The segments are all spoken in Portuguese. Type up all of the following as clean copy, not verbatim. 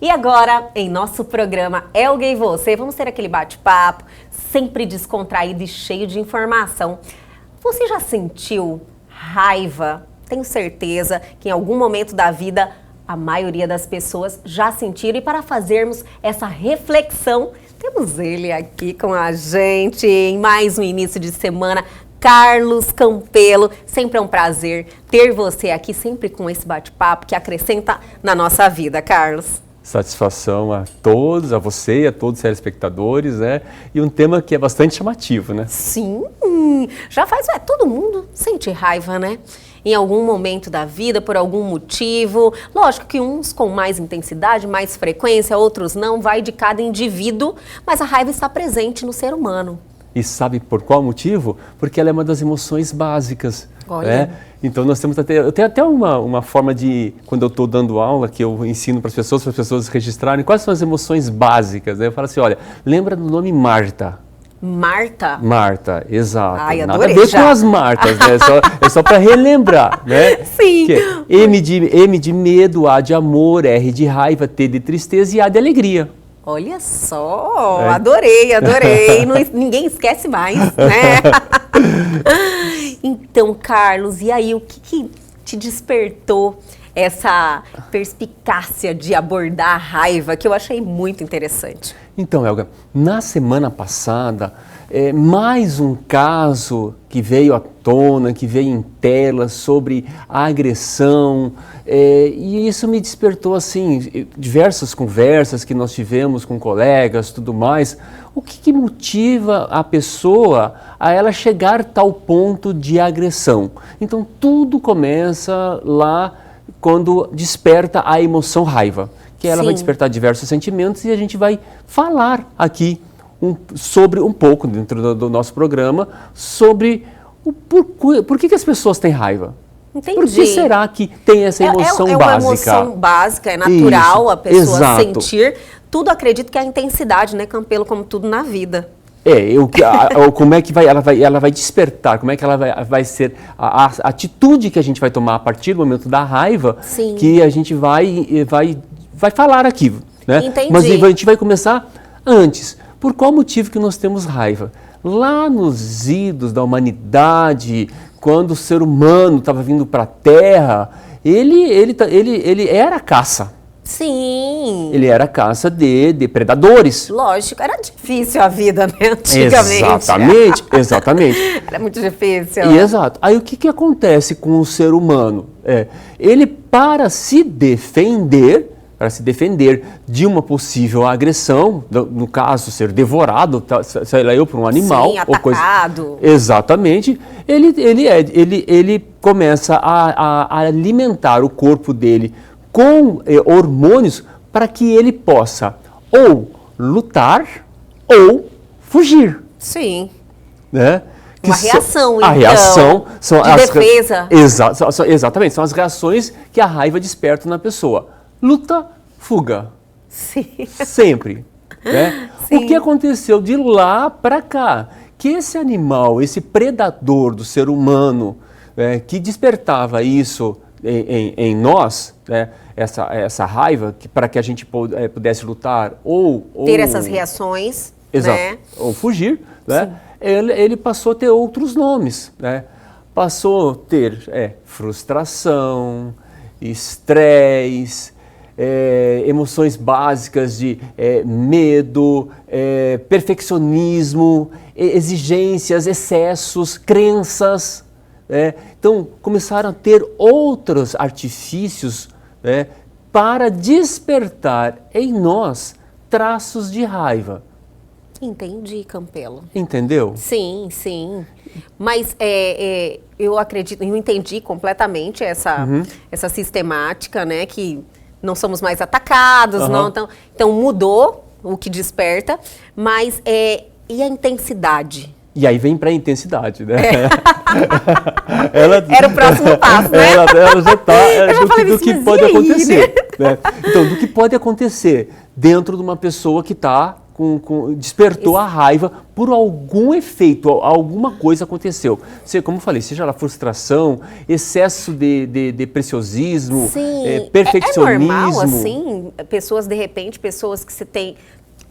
E agora, em nosso programa Elga e Você, vamos ter aquele bate-papo, sempre descontraído e cheio de informação. Você já sentiu raiva? Tenho certeza que em algum momento da vida, a maioria das pessoas já sentiram. E para fazermos essa reflexão, temos ele aqui com a gente em mais um início de semana, Carlos Campelo. Sempre é um prazer ter você aqui, sempre com esse bate-papo que acrescenta na nossa vida, Carlos. Satisfação a todos, a você e a todos os telespectadores, né? E um tema que é bastante chamativo, né? Sim, já faz, todo mundo sente raiva, né? Em algum momento da vida, por algum motivo. Lógico que uns com mais intensidade, mais frequência, outros não, vai de cada indivíduo, mas a raiva está presente no ser humano. E sabe por qual motivo? Porque ela é uma das emoções básicas. Olha. Né? Então nós temos eu tenho até uma forma de, quando eu estou dando aula, que eu ensino para as pessoas registrarem quais são as emoções básicas. Né? Eu falo assim, olha, lembra do nome Marta. Marta? Marta, exato. Ai, Nada adorei, a ver já. com as Martas, né? É só para relembrar, né? Sim. Que é M de medo, A de amor, R de raiva, T de tristeza e A de alegria. Olha só, adorei. Ninguém esquece mais, né? Então, Carlos, e aí, o que te despertou essa perspicácia de abordar a raiva, que eu achei muito interessante? Então, Elga, na semana passada, mais um caso que veio à tona, que veio em tela sobre a agressão, e isso me despertou, assim, diversas conversas que nós tivemos com colegas, tudo mais. O que motiva a pessoa a ela chegar a tal ponto de agressão? Então, tudo começa lá quando desperta a emoção raiva, que ela vai despertar diversos sentimentos e a gente vai falar aqui sobre um pouco dentro do nosso programa sobre por que as pessoas têm raiva. Entendi. Por que será que tem essa emoção básica? É uma emoção básica, é natural Isso, a pessoa exato. sentir. Tudo acredito que é a intensidade, né, Campelo, como tudo na vida. Como é que ela vai despertar, como é que ela vai ser, a atitude que a gente vai tomar a partir do momento da raiva, Sim. que a gente vai falar aqui, né? Entendi. Mas a gente vai começar antes. Por qual motivo que nós temos raiva? Lá nos idos da humanidade, quando o ser humano estava vindo para a Terra, ele era caça. Sim. Ele era caça de predadores. Lógico, era difícil a vida, né, antigamente. Exatamente. Era muito difícil. Exato. Aí o que acontece com o ser humano? Ele, para se defender de uma possível agressão, no caso, ser devorado, sei lá eu, por um animal. Sim, atacado. Exatamente. Ele começa a alimentar o corpo dele com hormônios para que ele possa ou lutar ou fugir. Sim. Né? Uma reação, a reação de defesa. Exatamente, são as reações que a raiva desperta na pessoa. Luta, fuga. Sim. Sempre. Né? Sim. O que aconteceu de lá para cá? Que esse animal, esse predador do ser humano, que despertava isso em nós, né? essa raiva, para que a gente pudesse lutar ou ter essas reações, exato, né? Ou fugir, né? Ele passou a ter outros nomes, né? Passou a ter frustração, estresse, emoções básicas de medo, perfeccionismo, exigências, excessos, crenças. Então, começaram a ter outros artifícios para despertar em nós traços de raiva. Entendi, Campelo. Entendeu? Sim. Mas eu acredito, eu entendi completamente essa sistemática, né? Que não somos mais atacados, não, então mudou o que desperta, mas e a intensidade? E aí vem para a intensidade, né? Era o próximo passo, né? Ela já está do que pode aí, acontecer. Né? Então, do que pode acontecer dentro de uma pessoa que está despertou a raiva por algum efeito, alguma coisa aconteceu. Como eu falei, seja lá frustração, excesso de preciosismo, perfeccionismo. É normal, assim, pessoas, de repente, pessoas que você tem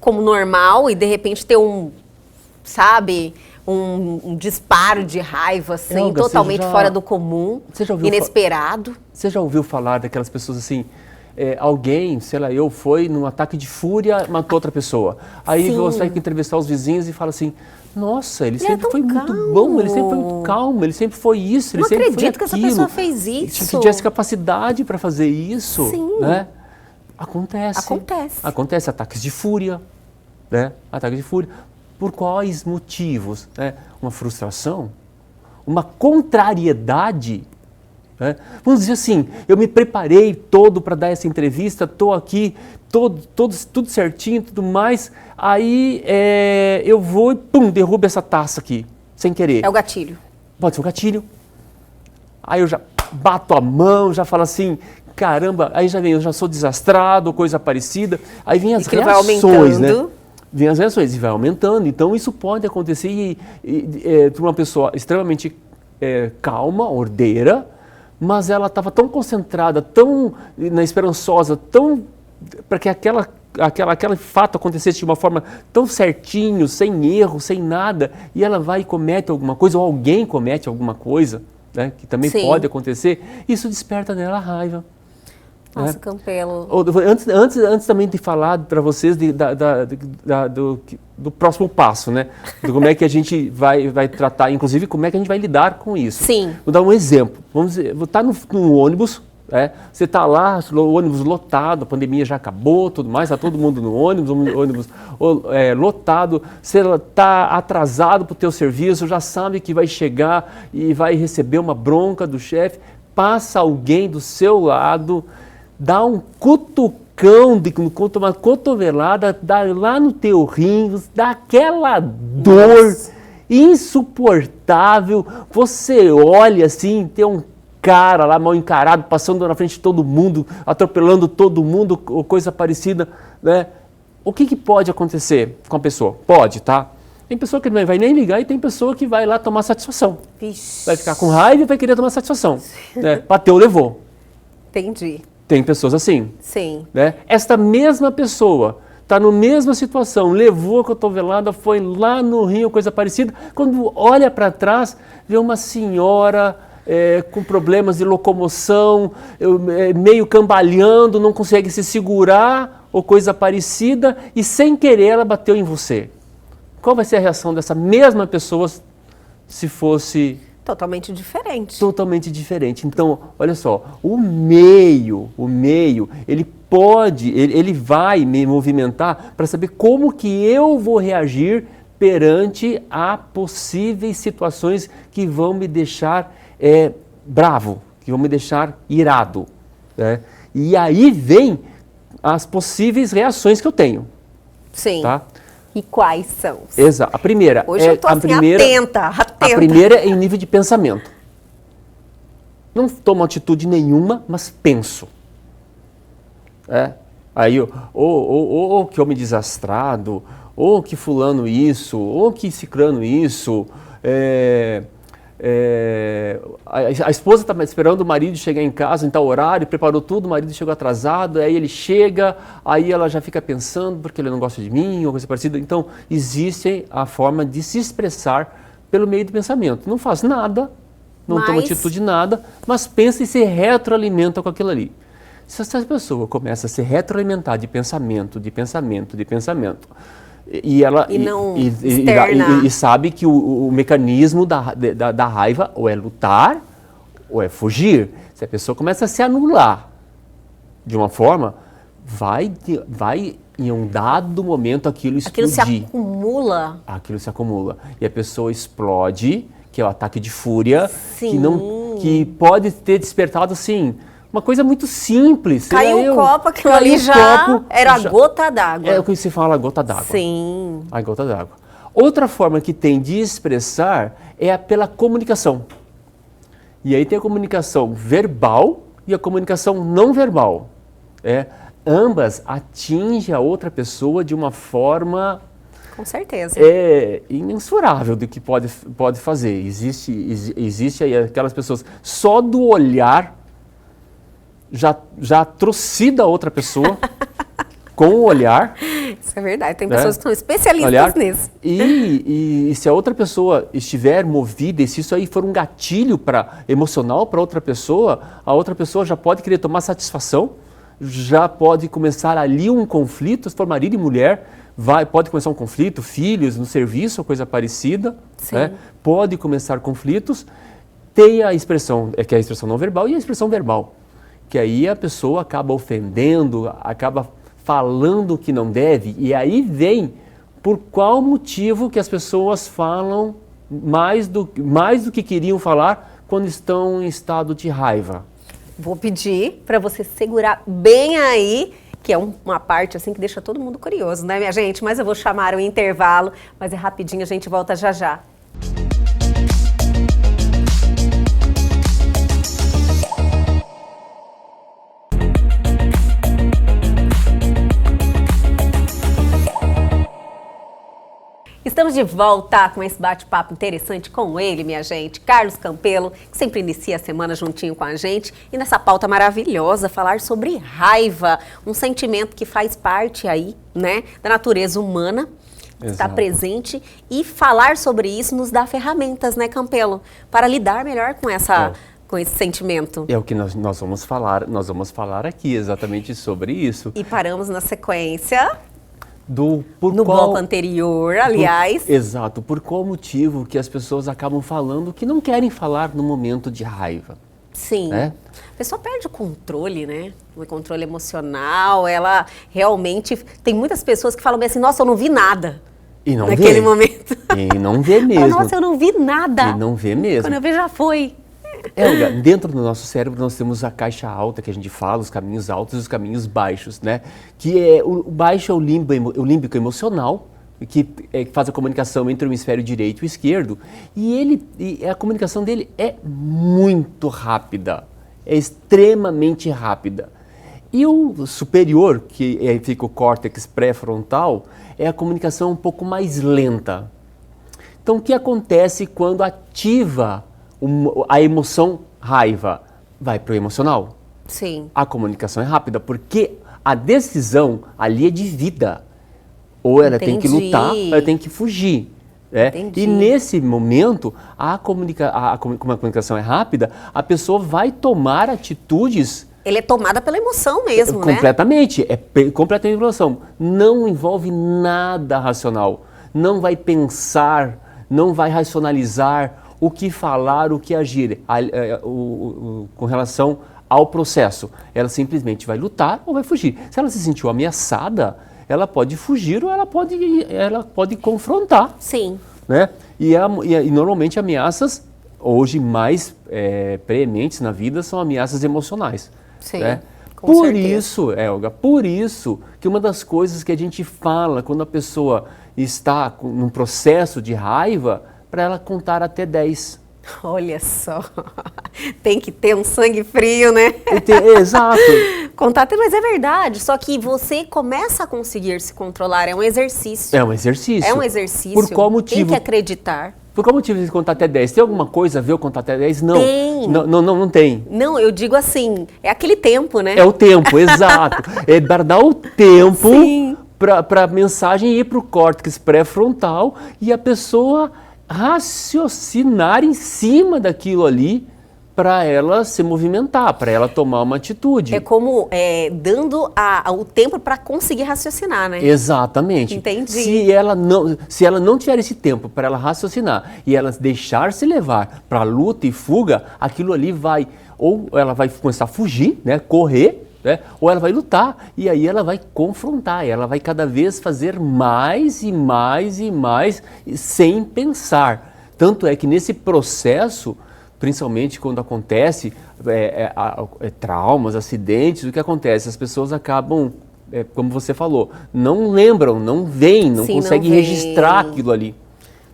como normal e, de repente, ter um disparo de raiva, assim, Olga, totalmente fora do comum, inesperado. Você já ouviu falar daquelas pessoas assim, alguém, sei lá, foi num ataque de fúria, matou outra pessoa. Aí você vai entrevistar os vizinhos e fala assim, nossa, ele sempre foi muito bom, ele sempre foi muito calmo, ele sempre foi isso, ele sempre foi aquilo. Não acredito que essa pessoa fez isso. Que tivesse capacidade para fazer isso, Sim. né? Acontece. Acontece ataques de fúria, né? Ataques de fúria. Por quais motivos? Né? Uma frustração? Uma contrariedade? Né? Vamos dizer assim, eu me preparei todo para dar essa entrevista, estou aqui, tudo certinho, tudo mais, aí eu vou e pum, derrubo essa taça aqui, sem querer. É o gatilho. Pode ser o gatilho. Aí eu já bato a mão, já falo assim, caramba, aí eu já sou desastrado, coisa parecida, aí vem as reações, né? Vem as reações e vai aumentando. Então, isso pode acontecer de uma pessoa extremamente calma, ordeira, mas ela estava tão concentrada, tão esperançosa, tão para que aquele fato acontecesse de uma forma tão certinho, sem erro, sem nada, e ela vai e comete alguma coisa, ou alguém comete alguma coisa, né, que também pode acontecer, isso desperta nela a raiva. Nossa, Campelo. Antes também de falar para vocês do próximo passo, né? De como é que a gente vai tratar, inclusive como é que a gente vai lidar com isso. Sim. Vou dar um exemplo. Vamos dizer, vou estar no ônibus, você está lá, o ônibus lotado, a pandemia já acabou, tudo mais, está todo mundo no ônibus lotado, você está atrasado para o teu serviço, já sabe que vai chegar e vai receber uma bronca do chefe, passa alguém do seu lado, dá um cutucão, uma cotovelada, dá lá no teu rim, dá aquela dor insuportável. Você olha assim, tem um cara lá mal encarado, passando na frente de todo mundo, atropelando todo mundo, ou coisa parecida, né? O que pode acontecer com a pessoa? Pode, tá? Tem pessoa que não vai nem ligar e tem pessoa que vai lá tomar satisfação. Vixe. Vai ficar com raiva e vai querer tomar satisfação. Né? Bateu, levou. Entendi. Tem pessoas assim. Sim. Né? Esta mesma pessoa está na mesma situação, levou a cotovelada, foi lá no rio, coisa parecida. Quando olha para trás, vê uma senhora com problemas de locomoção, meio cambaleando, não consegue se segurar ou coisa parecida e sem querer ela bateu em você. Qual vai ser a reação dessa mesma pessoa se fosse... Totalmente diferente. Totalmente diferente. Então, olha só, o meio, ele vai me movimentar para saber como que eu vou reagir perante a possíveis situações que vão me deixar bravo, que vão me deixar irado. Né? E aí vem as possíveis reações que eu tenho. Sim. Tá? E quais são? Exato. A primeira Hoje eu tô assim, atenta. A primeira é em nível de pensamento. Não tomo atitude nenhuma, mas penso. Aí, ou que homem desastrado, ou que fulano isso, ou que ciclano isso. A esposa está esperando o marido chegar em casa em tal horário, preparou tudo, o marido chegou atrasado, aí ele chega, aí ela já fica pensando porque ele não gosta de mim, ou coisa parecida. Então, existe a forma de se expressar pelo meio do pensamento. Não faz nada, não toma atitude de nada, mas pensa e se retroalimenta com aquilo ali. Se essa pessoa começa a se retroalimentar de pensamento, e sabe que o mecanismo da raiva ou é lutar ou é fugir. Se a pessoa começa a se anular de uma forma, vai em um dado momento aquilo explodir. Aquilo se acumula. E a pessoa explode, que é o ataque de fúria, que pode ter despertado assim... Uma coisa muito simples. Caiu o copo, aquilo ali era a gota d'água. É o que se fala, a gota d'água. Sim. A gota d'água. Outra forma que tem de expressar é pela comunicação. E aí tem a comunicação verbal e a comunicação não verbal. ambas atingem a outra pessoa de uma forma Com certeza. imensurável do que pode fazer. Existe aí aquelas pessoas, só do olhar já trucida a outra pessoa com o olhar. Isso é verdade, tem pessoas que são especialistas nisso. E se a outra pessoa estiver movida, e se isso aí for um gatilho emocional para outra pessoa, a outra pessoa já pode querer tomar satisfação, já pode começar ali um conflito, se for marido e mulher, pode começar um conflito, filhos, no serviço, ou coisa parecida, né? Pode começar conflitos. Tem a expressão, que é a expressão não verbal, e a expressão verbal, que aí a pessoa acaba ofendendo, acaba falando o que não deve, e aí vem por qual motivo que as pessoas falam mais do que queriam falar quando estão em estado de raiva. Vou pedir para você segurar bem aí, que é uma parte assim que deixa todo mundo curioso, né, minha gente? Mas eu vou chamar o intervalo, mas é rapidinho, a gente volta já já. Estamos de volta com esse bate-papo interessante com ele, minha gente, Carlos Campelo, que sempre inicia a semana juntinho com a gente. E nessa pauta maravilhosa, falar sobre raiva, um sentimento que faz parte aí, né, da natureza humana, está presente. E falar sobre isso nos dá ferramentas, né, Campelo, para lidar melhor com com esse sentimento. É o que nós vamos falar aqui, exatamente sobre isso. E paramos na sequência... no bloco anterior, aliás. Exato. Por qual motivo que as pessoas acabam falando que não querem falar no momento de raiva? Sim. A pessoa perde o controle, né? O controle emocional, ela realmente... Tem muitas pessoas que falam bem assim, nossa, eu não vi nada. E não naquele momento. E não vê mesmo. Nossa, eu não vi nada. E não vê mesmo. Quando eu vi, já foi. Dentro do nosso cérebro nós temos a caixa alta, que a gente fala, os caminhos altos e os caminhos baixos, né? Que o baixo é o límbico emocional, que faz a comunicação entre o hemisfério direito e o esquerdo, e a comunicação dele é muito rápida, é extremamente rápida. E o superior, que fica o córtex pré-frontal, é a comunicação um pouco mais lenta. Então, o que acontece quando ativa a emoção raiva? Vai para o emocional. Sim. A comunicação é rápida, porque a decisão ali é de vida. Ou ela tem que lutar, ou ela tem que fugir. E nesse momento, como a comunicação é rápida, a pessoa vai tomar atitudes... Ele é tomada pela emoção mesmo, completamente, né? Completamente pela emoção. Não envolve nada racional. Não vai pensar, não vai racionalizar o que falar, o que agir com relação ao processo. Ela simplesmente vai lutar ou vai fugir. Se ela se sentiu ameaçada, ela pode fugir ou ela pode confrontar. Sim. Né? E normalmente ameaças, hoje mais preementes na vida, são ameaças emocionais. Sim, né? com certeza. Isso, Elga, por isso que uma das coisas que a gente fala quando a pessoa está num processo de raiva, para ela contar até 10. Olha só, tem que ter um sangue frio, né? Exato. Contar até, mas é verdade, só que você começa a conseguir se controlar, é um exercício. É um exercício. É um exercício. Por qual motivo? Tem que acreditar. Por qual motivo você contar até 10? Tem alguma coisa a ver eu contar até 10? Não. Tem. Não tem. Não, eu digo assim, é aquele tempo, né? É o tempo, exato. É dar o tempo para a mensagem ir para o córtex pré-frontal e a pessoa raciocinar em cima daquilo ali para ela se movimentar, para ela tomar uma atitude. É como dando o tempo para conseguir raciocinar, né? Exatamente. Entendi. Se ela não tiver esse tempo para ela raciocinar e ela deixar se levar para luta e fuga, aquilo ali ou ela vai começar a fugir, né, correr, né, ou ela vai lutar e aí ela vai confrontar, ela vai cada vez fazer mais e mais e mais sem pensar. Tanto é que nesse processo, principalmente quando acontece traumas, acidentes, o que acontece? As pessoas acabam, como você falou, não lembram, não veem, não conseguem registrar aquilo ali.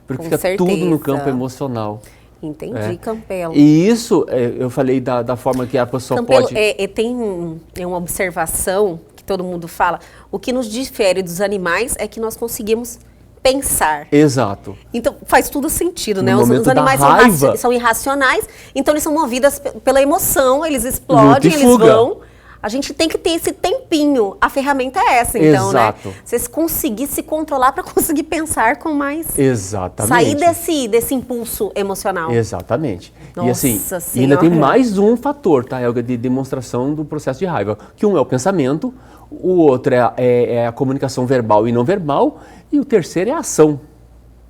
Porque fica tudo no campo emocional. Entendi, Campelo. E isso, eu falei da forma que a pessoa Campelo, pode... tem uma observação que todo mundo fala, o que nos difere dos animais é que nós conseguimos pensar. Exato. Então faz tudo sentido, né? No momento Os animais da raiva, são irracionais, então eles são movidos pela emoção, eles explodem, luta e eles fuga. vão. A gente tem que ter esse tempinho. A ferramenta é essa, então, Exato. né? Você conseguir se controlar para conseguir pensar com mais... Exatamente. Sair desse impulso emocional. Exatamente. Nossa e assim, Senhora. e ainda tem mais um fator, tá, Helga, de demonstração do processo de raiva. Que um é o pensamento, o outro é a comunicação verbal e não verbal, e o terceiro é a ação.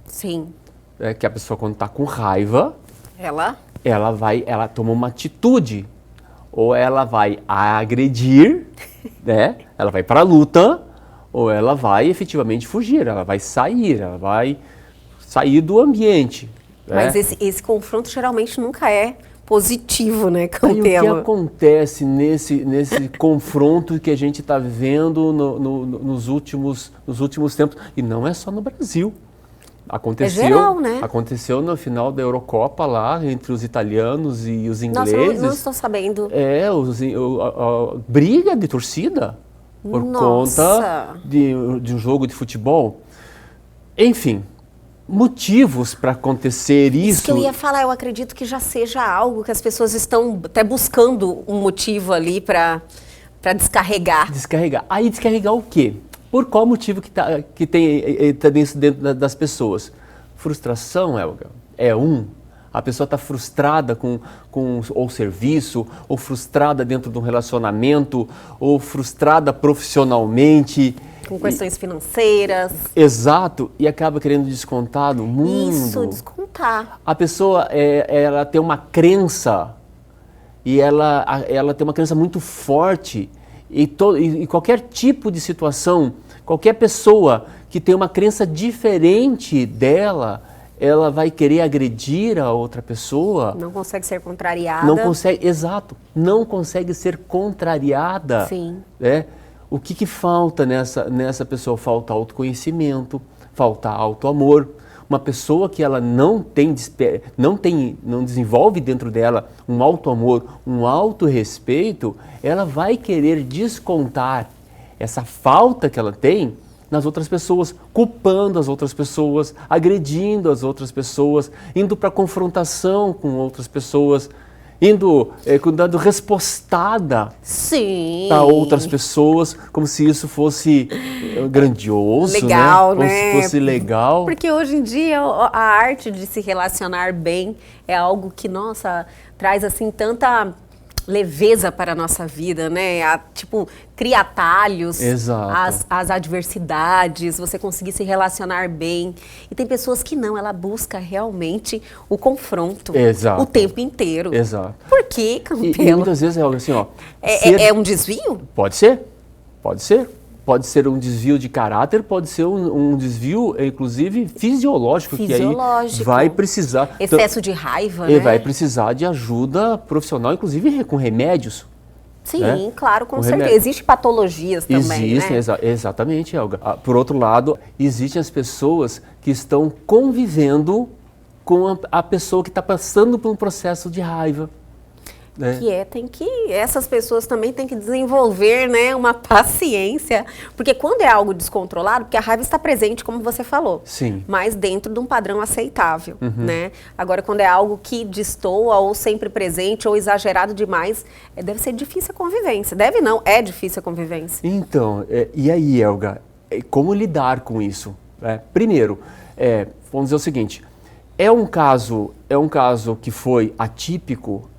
Sim. É que a pessoa, quando está com raiva, Ela? ela toma uma atitude. Ou ela vai agredir, né? Ela vai para a luta, ou ela vai efetivamente fugir, ela vai sair do ambiente. Né? Mas esse confronto geralmente nunca é positivo, né, Aí, Campelo? o que acontece nesse confronto que a gente está vivendo nos últimos tempos, e não é só no Brasil. Aconteceu, É geral, né? Aconteceu no final da Eurocopa lá, entre os italianos e os Nossa, ingleses. não estou sabendo. A briga de torcida por Nossa. conta de um jogo de futebol. Enfim, motivos para acontecer isso. Isso que eu ia falar, eu acredito que já seja algo que as pessoas estão até buscando um motivo ali para descarregar. Descarregar. Aí descarregar o quê? Por qual motivo que tem isso dentro das pessoas? Frustração, Helga, é um. A pessoa está frustrada com ou serviço, ou frustrada dentro de um relacionamento, ou frustrada profissionalmente. Com questões financeiras. Exato, e acaba querendo descontar no mundo. Isso, descontar. A pessoa, ela tem uma crença, e ela tem uma crença muito forte, e qualquer tipo de situação, qualquer pessoa que tem uma crença diferente dela, ela vai querer agredir a outra pessoa. Não consegue ser contrariada. Não consegue, exato, não consegue ser contrariada. Sim. Né? O que falta nessa pessoa? Falta autoconhecimento, falta autoamor. Uma pessoa que ela não desenvolve dentro dela um autoamor, um autorrespeito, ela vai querer descontar essa falta que ela tem nas outras pessoas, culpando as outras pessoas, agredindo as outras pessoas, indo para confrontação com outras pessoas, dando respostada para outras pessoas, como se isso fosse grandioso, legal, né? Como se fosse legal. Porque hoje em dia a arte de se relacionar bem é algo que, nossa, traz assim tanta leveza para a nossa vida, né? Cria atalhos, as adversidades, você conseguir se relacionar bem. E tem pessoas que não, ela busca realmente o confronto. Exato. O tempo inteiro. Exato. Por quê, Campelo? E muitas vezes é algo assim, ó. É um desvio? Pode ser, pode ser. Pode ser um desvio de caráter, pode ser um desvio, inclusive, fisiológico, que aí vai precisar... Excesso de raiva, né? Vai precisar de ajuda profissional, inclusive com remédios. Sim, né? claro, com certeza. Existem patologias também, Existem, né? Exatamente, Helga. Por outro lado, existem as pessoas que estão convivendo com a pessoa que está passando por um processo de raiva. Né? Essas pessoas também têm que desenvolver, né, uma paciência, porque quando é algo descontrolado, porque a raiva está presente, como você falou, sim, mas dentro de um padrão aceitável, né? Agora, quando é algo que destoa ou sempre presente ou exagerado demais, deve ser difícil a convivência. Deve não, é difícil a convivência. Então, e aí, Helga, como lidar com isso? Primeiro, vamos dizer o seguinte, é um caso que foi atípico.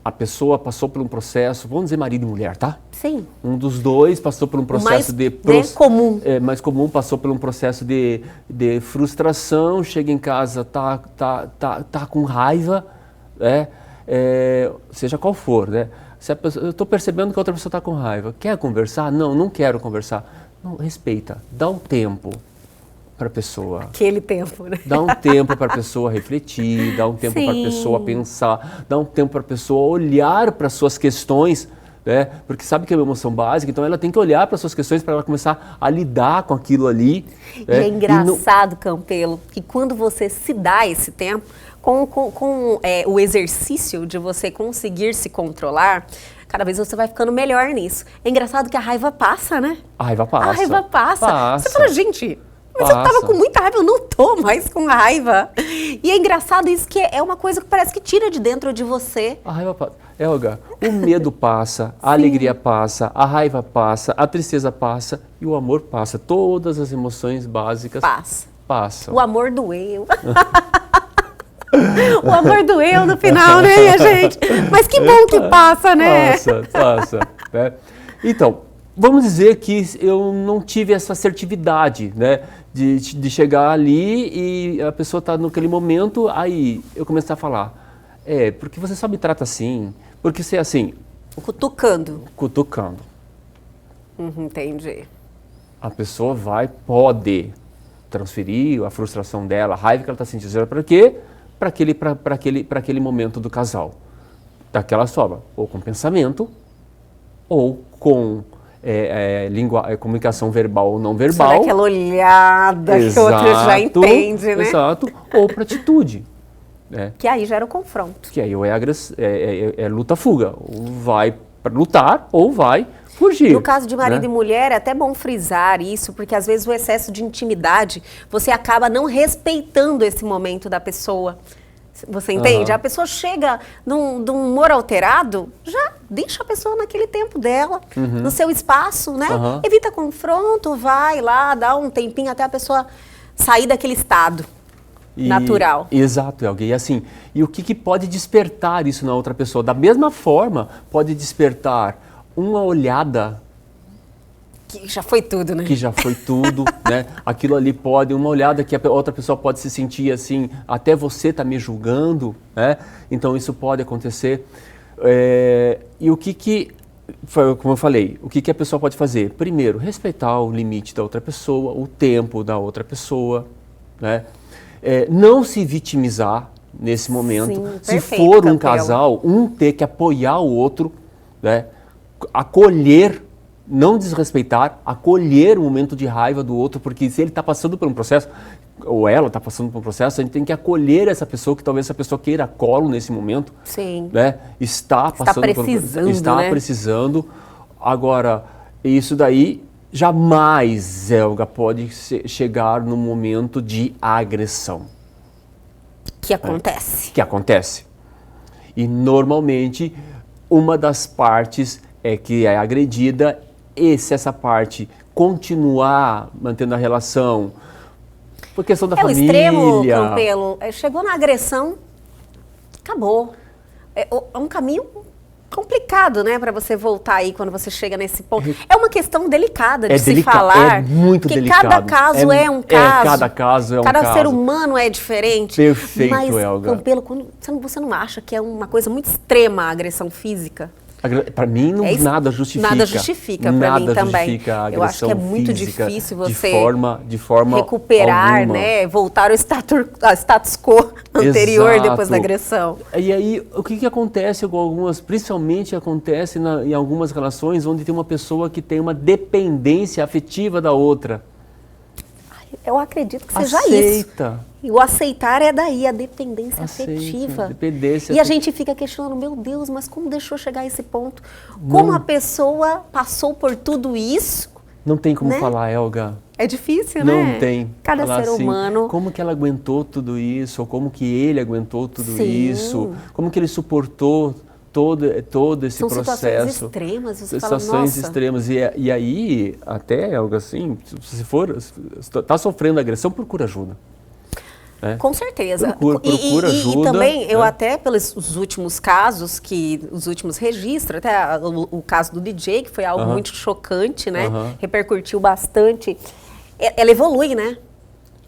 A pessoa passou por um processo, vamos dizer marido e mulher, tá? Sim. Um dos dois passou por um processo comum. Mais comum, passou por um processo de frustração, chega em casa, tá com raiva, seja qual for, né? Eu estou percebendo que a outra pessoa está com raiva. Quer conversar? Não quero conversar. Não, respeita, dá um tempo para a pessoa. Aquele tempo, né? Dá um tempo para a pessoa refletir, dá um tempo para a pessoa pensar, dá um tempo para a pessoa olhar para as suas questões, né? Porque sabe que é uma emoção básica, então ela tem que olhar para as suas questões para ela começar a lidar com aquilo ali. E é engraçado, Campelo, que quando você se dá esse tempo, com o exercício de você conseguir se controlar, cada vez você vai ficando melhor nisso. É engraçado que a raiva passa, né? A raiva passa. A raiva passa. Passa. Você fala, gente, mas eu tava com muita raiva, eu não tô mais com raiva. E é engraçado isso, que é uma coisa que parece que tira de dentro de você. A raiva passa. Elga, o medo passa, a alegria passa, a raiva passa, a tristeza passa e o amor passa. Todas as emoções básicas passam. O amor doeu. O amor doeu no final, né, minha gente? Mas que bom que passa, né? Passa. Né? Então, vamos dizer que eu não tive essa assertividade, né? De chegar ali e a pessoa está naquele momento, aí eu começo a falar, porque você só me trata assim, porque você é assim... Cutucando. Entendi. A pessoa pode transferir a frustração dela, a raiva que ela está sentindo, para quê? Para aquele momento do casal. Daquela forma, ou com pensamento, ou com comunicação verbal ou não verbal. Só aquela olhada que o outro já entende, né? Exato, ou para atitude. Né? Que aí gera o confronto. Que aí é luta-fuga. Ou vai para lutar ou vai fugir. No caso de marido e mulher, é até bom frisar isso, porque às vezes o excesso de intimidade, você acaba não respeitando esse momento da pessoa. Você entende? A pessoa chega de um humor alterado, já deixa a pessoa naquele tempo dela, no seu espaço, né? Evita confronto, vai lá, dá um tempinho até a pessoa sair daquele estado natural. Exato, Elga. E assim, o que pode despertar isso na outra pessoa? Da mesma forma, pode despertar uma olhada... Que já foi tudo, né? Que já foi tudo, né? Aquilo ali uma olhada que a outra pessoa pode se sentir assim, até você está me julgando, né? Então isso pode acontecer. E como eu falei, o que a pessoa pode fazer? Primeiro, respeitar o limite da outra pessoa, o tempo da outra pessoa, né? Não se vitimizar nesse momento. Sim, se for um casal, ter que apoiar o outro, né? Acolher, não desrespeitar, acolher o momento de raiva do outro, porque se ele está passando por um processo, ou ela está passando por um processo, a gente tem que acolher essa pessoa, que talvez essa pessoa queira colo nesse momento. Sim. Né? Está precisando. Agora, isso daí jamais, Elga, pode chegar no momento de agressão. Que acontece. Que acontece. E normalmente, uma das partes que é agredida, e se essa parte continuar mantendo a relação, por questão da família... O extremo, Campelo, chegou na agressão, acabou. É um caminho complicado, né, para você voltar aí quando você chega nesse ponto. É uma questão delicada de se falar. É muito delicado. Cada caso é um caso. Cada caso é um caso. Cada ser humano é diferente. Perfeito, mas, Elga. Campelo, você não acha que é uma coisa muito extrema a agressão física? Para mim, nada justifica. Nada justifica para mim também. Justifica a agressão. Eu acho que é muito física, difícil você de forma recuperar, alguma. né? Voltar ao status quo anterior depois da agressão. E aí, o que acontece com algumas, principalmente acontece em algumas relações onde tem uma pessoa que tem uma dependência afetiva da outra. Eu acredito que seja Aceita. isso. E o aceitar é daí, a dependência afetiva. Dependência e a gente fica questionando, meu Deus, mas como deixou chegar a esse ponto? Como a pessoa passou por tudo isso? Não tem como falar, Elga. É difícil, né? Não tem. Cada falar ser assim, humano. Como que ela aguentou tudo isso? Ou como que ele aguentou tudo isso? Como que ele suportou todo esse São processo? Situações extremas, você situações fala, nossa. extremas. E aí, até algo assim, se está sofrendo agressão, procura ajuda. Né? Com certeza. Procura ajuda. E também, eu até pelos últimos casos, os últimos registros, até o caso do DJ, que foi algo muito chocante, né? Repercutiu bastante. Ela evolui, né?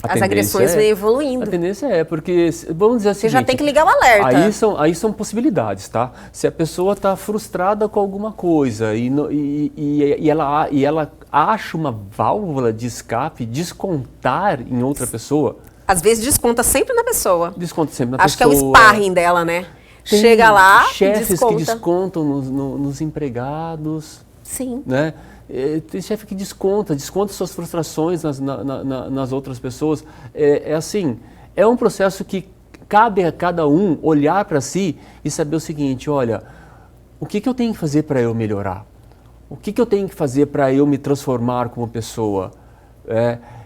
As agressões vêm evoluindo. A tendência porque, vamos dizer assim, você já tem que ligar o alerta. Aí são possibilidades, tá? Se a pessoa está frustrada com alguma coisa e ela acha uma válvula de escape, descontar em outra pessoa... Às vezes desconta sempre na pessoa. Desconta sempre na pessoa. Acho que é o sparring dela, né? Tem chega lá, chefes que descontam nos empregados. Sim. Né? Tem chefe que desconta suas frustrações nas outras pessoas. Assim, é um processo que cabe a cada um olhar para si e saber o seguinte, olha, o que eu tenho que fazer para eu melhorar? O que eu tenho que fazer para eu me transformar como pessoa?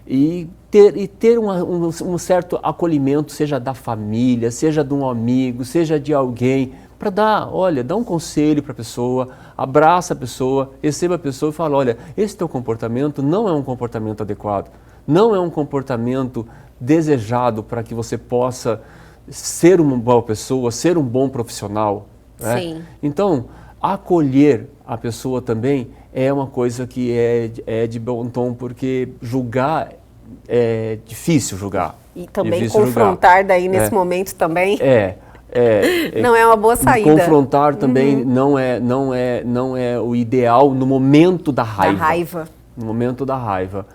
E ter um certo acolhimento, seja da família, seja de um amigo, seja de alguém, para dar um conselho para a pessoa, abraça a pessoa, receba a pessoa e fala, olha, esse teu comportamento não é um comportamento adequado, não é um comportamento desejado para que você possa ser uma boa pessoa, ser um bom profissional. Né? Sim. Então, acolher a pessoa também é uma coisa que é de bom tom, porque julgar é difícil julgar. E também confrontar daí nesse momento também. Não é uma boa saída. Confrontar também não é o ideal no momento da raiva. No momento da raiva.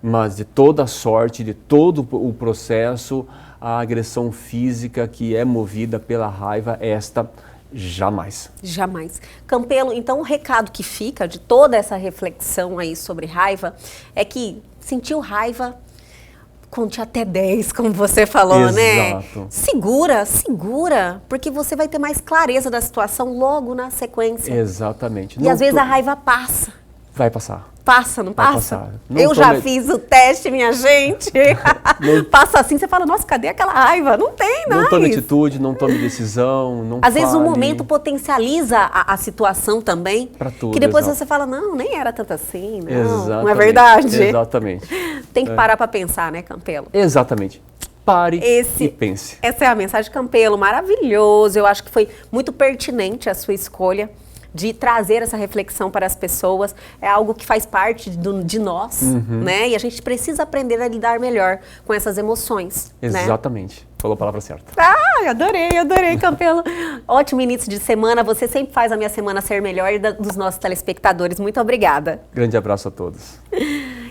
Mas de toda a sorte, de todo o processo, a agressão física que é movida pela raiva, esta jamais. Jamais. Campelo, então o recado que fica de toda essa reflexão aí sobre raiva é que sentiu raiva, conte até 10, como você falou, Exato. Né? Segura, porque você vai ter mais clareza da situação logo na sequência. Exatamente. E às vezes a raiva passa. Vai passar. Passa, não passa? Vai passar. Eu já fiz o teste, minha gente. Passa assim, você fala, nossa, cadê aquela raiva? Não tem, não tome atitude, não tome decisão, não Às vezes o momento potencializa a situação também. Pra tudo, que depois exato. você fala, não, nem era tanto assim, não. Exatamente. Não é verdade? Exatamente. Tem que parar para pensar, né, Campelo? Exatamente. Pare e pense. Essa é a mensagem, Campelo, maravilhoso. Eu acho que foi muito pertinente a sua escolha de trazer essa reflexão para as pessoas. É algo que faz parte de nós, né? E a gente precisa aprender a lidar melhor com essas emoções. Exatamente. Né? Falou a palavra certa. Adorei, Campelo. Ótimo início de semana. Você sempre faz a minha semana ser melhor e dos nossos telespectadores. Muito obrigada. Grande abraço a todos.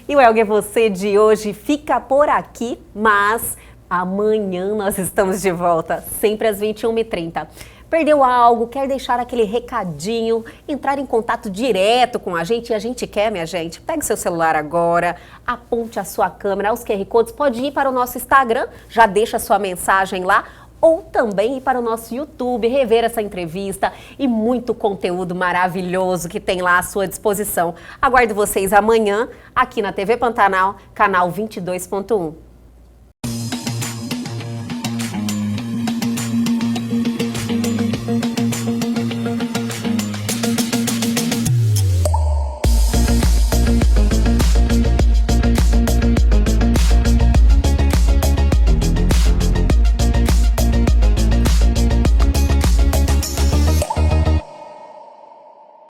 E o Elgue Você de hoje fica por aqui, mas amanhã nós estamos de volta, sempre às 21h30. Perdeu algo, quer deixar aquele recadinho, entrar em contato direto com a gente, e a gente quer, minha gente, pegue seu celular agora, aponte a sua câmera aos QR Codes, pode ir para o nosso Instagram, já deixa a sua mensagem lá, ou também ir para o nosso YouTube, rever essa entrevista e muito conteúdo maravilhoso que tem lá à sua disposição. Aguardo vocês amanhã aqui na TV Pantanal, canal 22.1.